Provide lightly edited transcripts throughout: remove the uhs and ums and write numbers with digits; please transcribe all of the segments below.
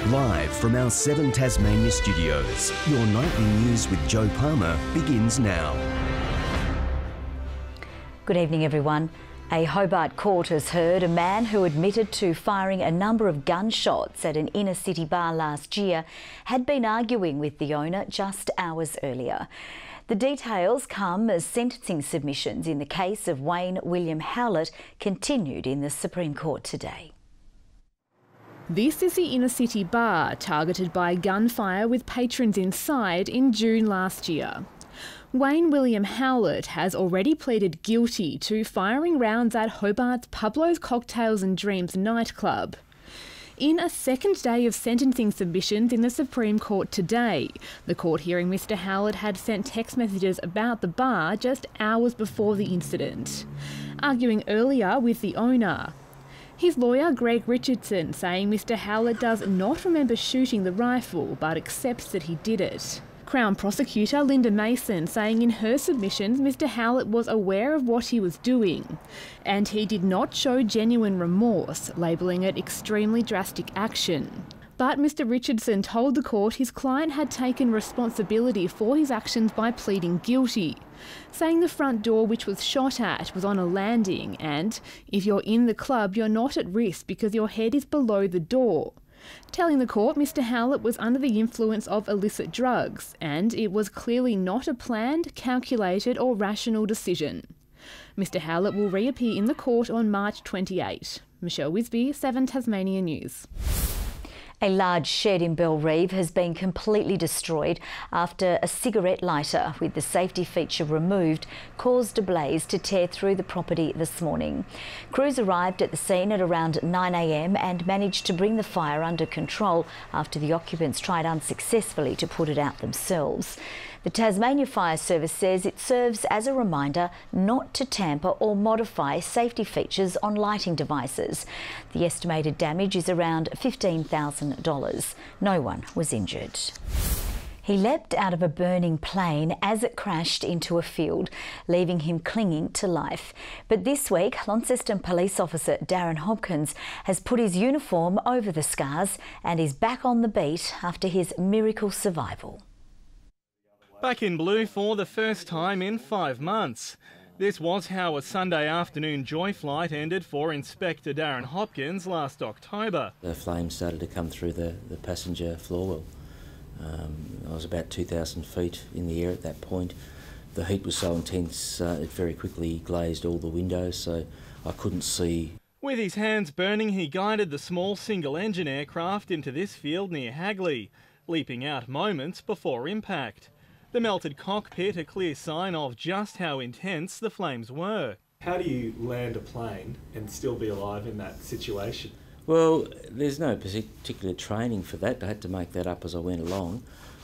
Live from our 7 Tasmania studios, your nightly news with Joe Palmer begins now. Good evening, everyone. A Hobart court has heard a man who admitted to firing a number of gunshots at an inner city bar last year had been arguing with the owner just hours earlier. The details come as sentencing submissions in the case of Wayne William Hallett continued in the Supreme Court today. This is the inner city bar targeted by gunfire with patrons inside in June last year. Wayne William Hallett has already pleaded guilty to firing rounds at Hobart's Pablo's Cocktails and Dreams nightclub. In a second day of sentencing submissions in the Supreme Court today, the court hearing Mr Hallett had sent text messages about the bar just hours before the incident, arguing earlier with the owner. His lawyer, Greg Richardson, saying Mr Hallett does not remember shooting the rifle but accepts that he did it. Crown Prosecutor Linda Mason saying in her submissions Mr Hallett was aware of what he was doing and he did not show genuine remorse, labelling it extremely drastic action. But Mr Richardson told the court his client had taken responsibility for his actions by pleading guilty, saying the front door which was shot at was on a landing and if you're in the club you're not at risk because your head is below the door. Telling the court Mr Hallett was under the influence of illicit drugs and it was clearly not a planned, calculated or rational decision. Mr Hallett will reappear in the court on March 28. Michelle Wisby, 7 Tasmania News. A large shed in Bellreeve has been completely destroyed after a cigarette lighter with the safety feature removed caused a blaze to tear through the property this morning. Crews arrived at the scene at around 9 a.m. and managed to bring the fire under control after the occupants tried unsuccessfully to put it out themselves. The Tasmania Fire Service says it serves as a reminder not to tamper or modify safety features on lighting devices. The estimated damage is around $15,000. No one was injured. He leapt out of a burning plane as it crashed into a field, leaving him clinging to life. But this week, Launceston Police Officer Darren Hopkins has put his uniform over the scars and is back on the beat after his miracle survival. Back in blue for the first time in 5 months. This was how a Sunday afternoon joy flight ended for Inspector Darren Hopkins last October. The flames started to come through the passenger floor well. I was about 2,000 feet in the air at that point. The heat was so intense it very quickly glazed all the windows so I couldn't see. With his hands burning, he guided the small single-engine aircraft into this field near Hagley, leaping out moments before impact. The melted cockpit a clear sign of just how intense the flames were. How do you land a plane and still be alive in that situation? Well, there's no particular training for that. I had to make that up as I went along.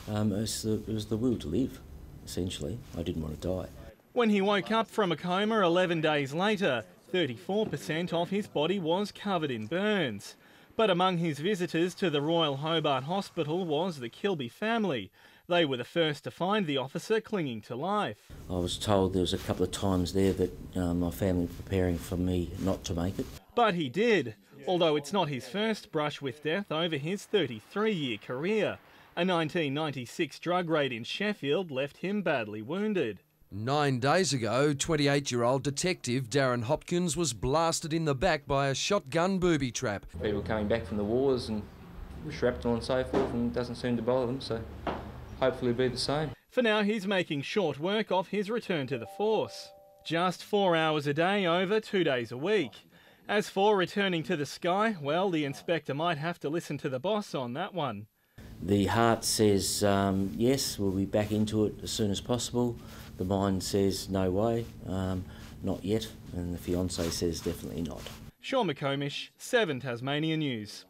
It was the will to live, essentially. I didn't want to die. When he woke up from a coma 11 days later, 34% of his body was covered in burns. But among his visitors to the Royal Hobart Hospital was the Kilby family. They were the first to find the officer clinging to life. I was told there was a couple of times there that my family were preparing for me not to make it. But he did, although it's not his first brush with death over his 33-year career. A 1996 drug raid in Sheffield left him badly wounded. 9 days ago, 28-year-old detective Darren Hopkins was blasted in the back by a shotgun booby trap. People coming back from the wars and shrapnel and so forth, and it doesn't seem to bother them, so hopefully it'll be the same. For now, he's making short work of his return to the force. Just 4 hours a day over 2 days a week. As for returning to the sky, well, the inspector might have to listen to the boss on that one. The heart says yes, we'll be back into it as soon as possible. The mind says no way, not yet, and the fiancé says definitely not. Sean McComish, 7 Tasmania News.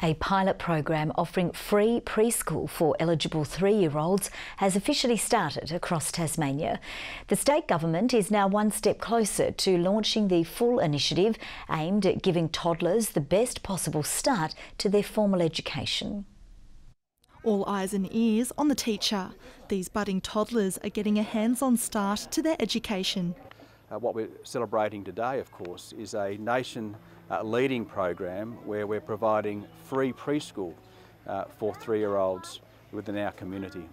A pilot program offering free preschool for eligible 3-year-olds has officially started across Tasmania. The state government is now one step closer to launching the full initiative aimed at giving toddlers the best possible start to their formal education. All eyes and ears on the teacher. These budding toddlers are getting a hands-on start to their education. What we're celebrating today, of course, is a nation leading program where we're providing free preschool for 3-year-olds within our community.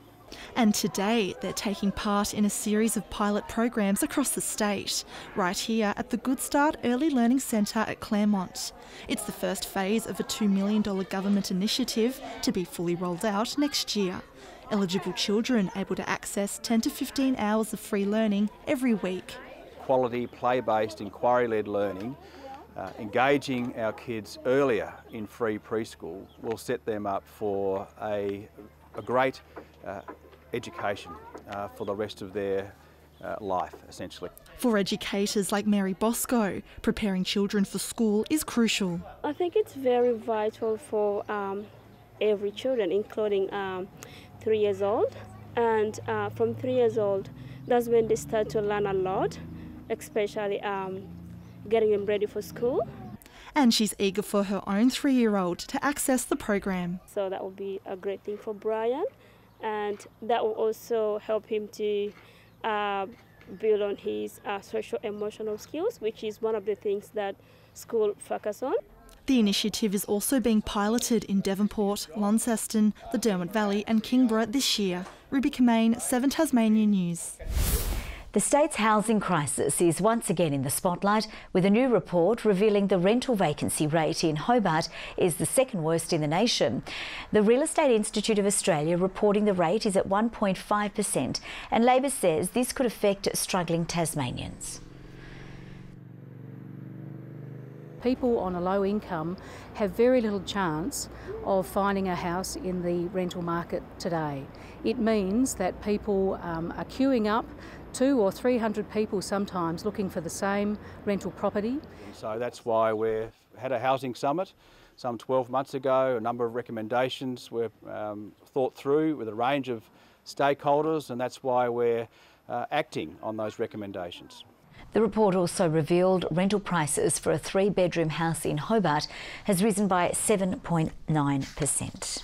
And today they're taking part in a series of pilot programs across the state, right here at the Good Start Early Learning Centre at Claremont. It's the first phase of a $2 million government initiative to be fully rolled out next year. Eligible children able to access 10 to 15 hours of free learning every week. Quality, play-based, inquiry-led learning, engaging our kids earlier in free preschool will set them up for a great education for the rest of their life, essentially. For educators like Mary Bosco, preparing children for school is crucial. I think it's very vital for every children, including 3 years old. And from 3 years old, that's when they start to learn a lot, especially getting them ready for school. And she's eager for her own 3-year-old to access the program. So that will be a great thing for Brian, and that will also help him to build on his social emotional skills, which is one of the things that school focus on. The initiative is also being piloted in Devonport, Launceston, the Derwent Valley and Kingborough this year. Ruby Kamain, 7 Tasmanian News. The state's housing crisis is once again in the spotlight, with a new report revealing the rental vacancy rate in Hobart is the second worst in the nation. The Real Estate Institute of Australia reporting the rate is at 1.5%, and Labor says this could affect struggling Tasmanians. People on a low income have very little chance of finding a house in the rental market today. It means that people are queuing up, 200 or 300 people sometimes looking for the same rental property. So that's why we've had a housing summit some 12 months ago. A number of recommendations were thought through with a range of stakeholders, and that's why we're acting on those recommendations. The report also revealed rental prices for a 3-bedroom house in Hobart has risen by 7.9%.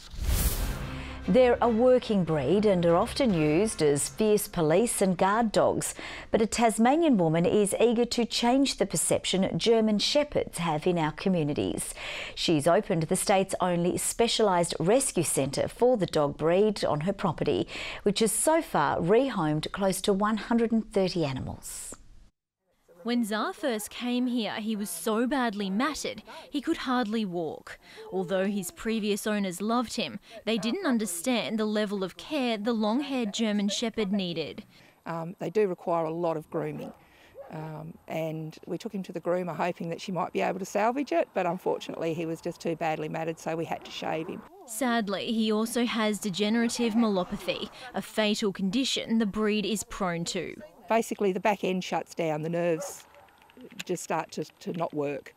They're a working breed and are often used as fierce police and guard dogs, but a Tasmanian woman is eager to change the perception German Shepherds have in our communities. She's opened the state's only specialised rescue centre for the dog breed on her property, which has so far rehomed close to 130 animals. When Zar first came here, he was so badly matted he could hardly walk. Although his previous owners loved him, they didn't understand the level of care the long-haired German Shepherd needed. They do require a lot of grooming, and we took him to the groomer hoping that she might be able to salvage it, but unfortunately he was just too badly matted, so we had to shave him. Sadly, he also has degenerative myelopathy, a fatal condition the breed is prone to. Basically, the back end shuts down, the nerves just start to not work.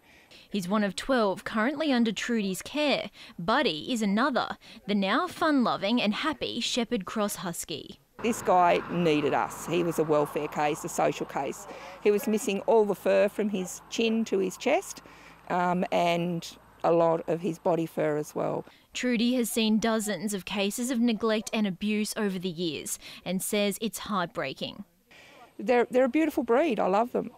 He's one of 12 currently under Trudy's care. Buddy is another, the now fun-loving and happy Shepherd Cross Husky. This guy needed us. He was a welfare case, a social case. He was missing all the fur from his chin to his chest, and a lot of his body fur as well. Trudy has seen dozens of cases of neglect and abuse over the years and says it's heartbreaking. They're a beautiful breed. I love them.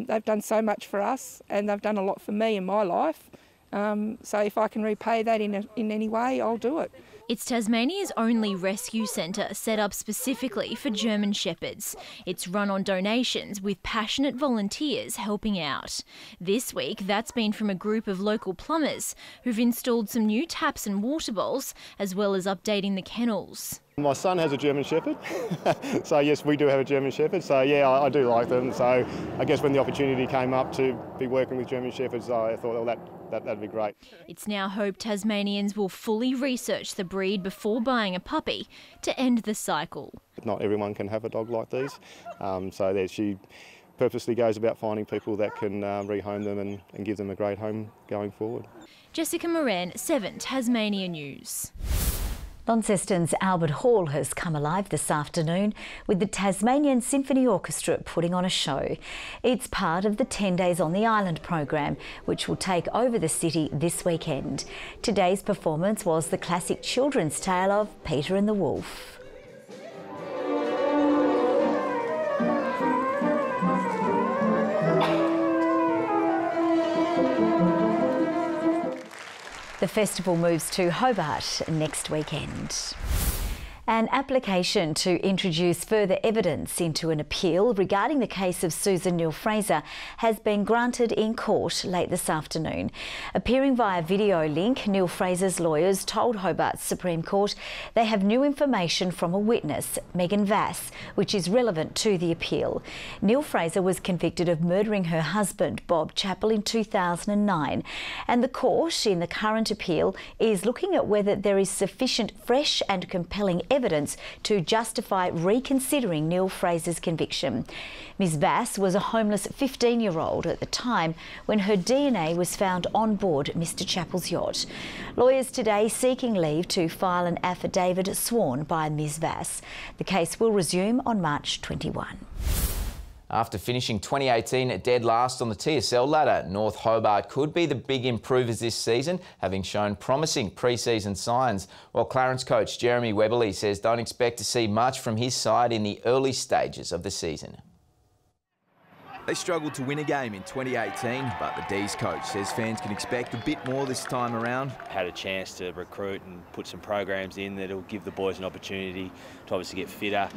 They've done so much for us, and they've done a lot for me in my life. So if I can repay that in any way, I'll do it. It's Tasmania's only rescue centre set up specifically for German Shepherds. It's run on donations with passionate volunteers helping out. This week, that's been from a group of local plumbers who've installed some new taps and water bowls, as well as updating the kennels. My son has a German Shepherd, so yes, we do have a German Shepherd, so yeah, I do like them. So I guess when the opportunity came up to be working with German Shepherds, I thought, well, that'd be great. It's now hoped Tasmanians will fully research the breed before buying a puppy to end the cycle. Not everyone can have a dog like these, so there she purposely goes about finding people that can rehome them and give them a great home going forward. Jessica Moran, 7 Tasmania News. Launceston's Albert Hall has come alive this afternoon with the Tasmanian Symphony Orchestra putting on a show. It's part of the 10 Days on the Island program, which will take over the city this weekend. Today's performance was the classic children's tale of Peter and the Wolf. The festival moves to Hobart next weekend. An application to introduce further evidence into an appeal regarding the case of Susan Neal Fraser has been granted in court late this afternoon. Appearing via video link, Neal Fraser's lawyers told Hobart's Supreme Court they have new information from a witness, Megan Vass, which is relevant to the appeal. Neal Fraser was convicted of murdering her husband, Bob Chappell, in 2009, and the court in the current appeal is looking at whether there is sufficient fresh and compelling evidence to justify reconsidering Neal Fraser's conviction. Ms Vass was a homeless 15-year-old at the time when her DNA was found on board Mr Chappell's yacht. Lawyers today seeking leave to file an affidavit sworn by Ms Vass. The case will resume on March 21. After finishing 2018 dead last on the TSL ladder, North Hobart could be the big improvers this season, having shown promising pre-season signs, while Clarence coach Jeremy Webberley says don't expect to see much from his side in the early stages of the season. They struggled to win a game in 2018, but the D's coach says fans can expect a bit more this time around. Had a chance to recruit and put some programs in that'll give the boys an opportunity to obviously get fitter,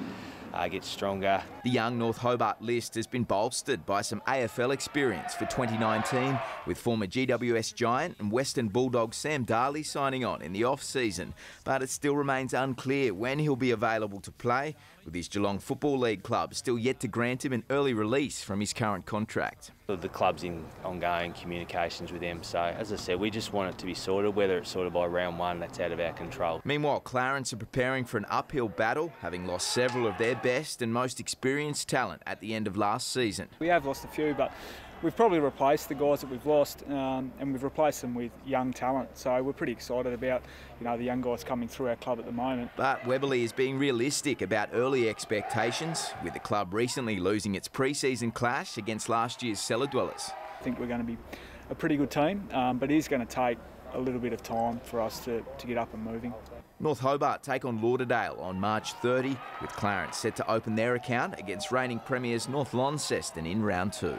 get stronger. The young North Hobart list has been bolstered by some AFL experience for 2019, with former GWS Giant and Western Bulldog Sam Darley signing on in the off-season. But it still remains unclear when he'll be available to play, with his Geelong Football League club still yet to grant him an early release from his current contract. The club's in ongoing communications with them, so as I said, we just want it to be sorted. Whether it's sorted by round one, that's out of our control. Meanwhile, Clarence are preparing for an uphill battle, having lost several of their best and most experienced talent at the end of last season. We have lost a few, but we've probably replaced the guys that we've lost, and we've replaced them with young talent. So we're pretty excited about, the young guys coming through our club at the moment. But Webberley is being realistic about early expectations, with the club recently losing its pre-season clash against last year's cellar dwellers. I think we're going to be a pretty good team, but it is going to take a little bit of time for us to get up and moving. North Hobart take on Lauderdale on March 30, with Clarence set to open their account against reigning premiers North Launceston in round 2.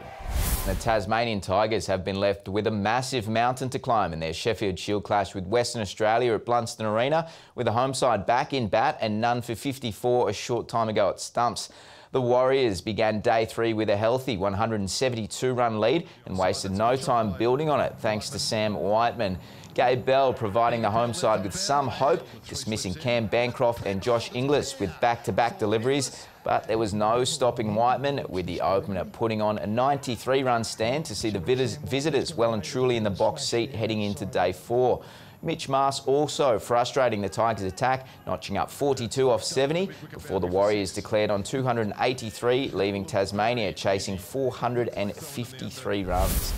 The Tasmanian Tigers have been left with a massive mountain to climb in their Sheffield Shield clash with Western Australia at Blunston Arena, with the home side back in bat and none for 54 a short time ago at Stumps. The Warriors began day 3 with a healthy 172-run lead and wasted no time building on it thanks to Sam Whiteman. Gabe Bell providing the home side with some hope, dismissing Cam Bancroft and Josh Inglis with back-to-back deliveries. But there was no stopping Whiteman, with the opener putting on a 93-run stand to see the visitors well and truly in the box seat heading into day 4. Mitch Marsh also frustrating the Tigers' attack, notching up 42 off 70 before the Warriors declared on 283, leaving Tasmania chasing 453 runs.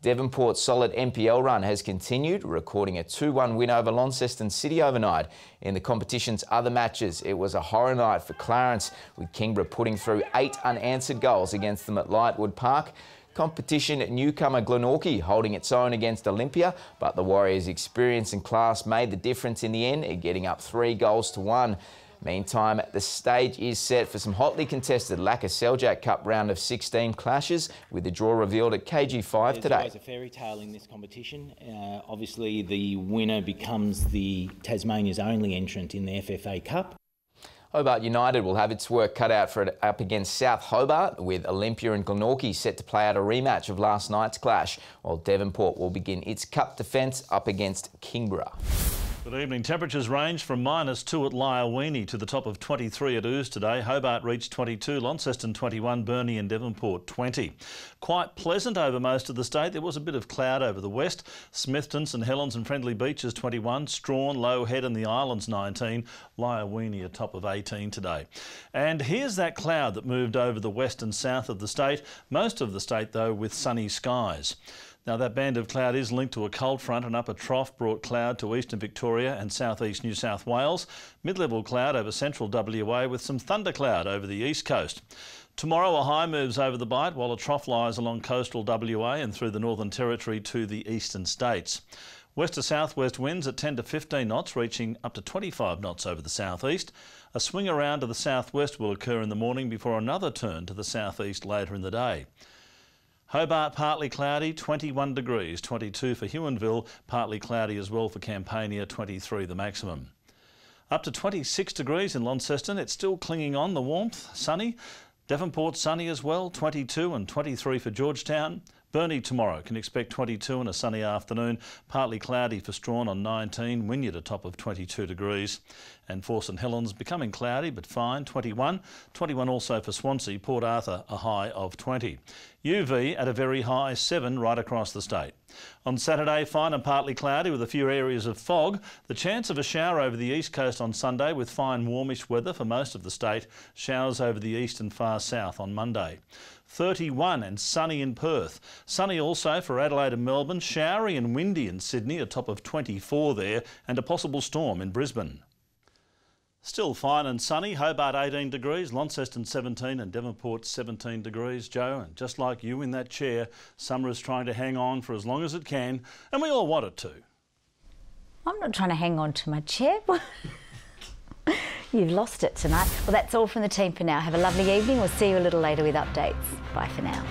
Devonport's solid NPL run has continued, recording a 2-1 win over Launceston City overnight. In the competition's other matches, it was a horror night for Clarence, with Kingborough putting through 8 unanswered goals against them at Lightwood Park. Competition newcomer Glenorchy holding its own against Olympia, but the Warriors' experience and class made the difference in the end, getting up 3-1. Meantime, the stage is set for some hotly contested Lacca Seljack Cup round of 16 clashes, with the draw revealed at KG5 today. There's always a fairy tale in this competition. Obviously, the winner becomes the Tasmania's only entrant in the FFA Cup. Hobart United will have its work cut out for it up against South Hobart, with Olympia and Glenorchy set to play out a rematch of last night's clash, while Devonport will begin its cup defence up against Kingborough. Good evening. Temperatures range from -2 at Lyowini to the top of 23 at Ouse today. Hobart reached 22, Launceston 21, Burnie and Devonport 20. Quite pleasant over most of the state. There was a bit of cloud over the west. Smithton, St Helens and Friendly Beaches 21, Strawn, Low Head and the Islands 19, Lyowini a top of 18 today. And here's that cloud that moved over the west and south of the state. Most of the state though with sunny skies. Now that band of cloud is linked to a cold front. An upper trough brought cloud to eastern Victoria and southeast New South Wales. Mid-level cloud over central WA with some thundercloud over the east coast. Tomorrow a high moves over the Bight while a trough lies along coastal WA and through the Northern Territory to the eastern states. West to southwest winds at 10 to 15 knots, reaching up to 25 knots over the southeast. A swing around to the southwest will occur in the morning before another turn to the southeast later in the day. Hobart partly cloudy, 21 degrees, 22 for Huonville, partly cloudy as well for Campania, 23 the maximum. Up to 26 degrees in Launceston, it's still clinging on the warmth, sunny. Devonport sunny as well, 22 and 23 for Georgetown. Burnie tomorrow can expect 22 and a sunny afternoon. Partly cloudy for Strawn on 19, Wynyard a top of 22 degrees. And for St Helens becoming cloudy but fine, 21. 21 also for Swansea, Port Arthur a high of 20. UV at a very high 7 right across the state. On Saturday, fine and partly cloudy with a few areas of fog. The chance of a shower over the east coast on Sunday with fine warmish weather for most of the state. Showers over the east and far south on Monday. 31 and sunny in Perth. Sunny also for Adelaide and Melbourne. Showery and windy in Sydney, a top of 24 there, and a possible storm in Brisbane. Still fine and sunny. Hobart 18 degrees, Launceston 17 and Devonport 17 degrees. Joe, and just like you in that chair, summer is trying to hang on for as long as it can, and we all want it to. I'm not trying to hang on to my chair. You've lost it tonight. Well, that's all from the team for now. Have a lovely evening. We'll see you a little later with updates. Bye for now.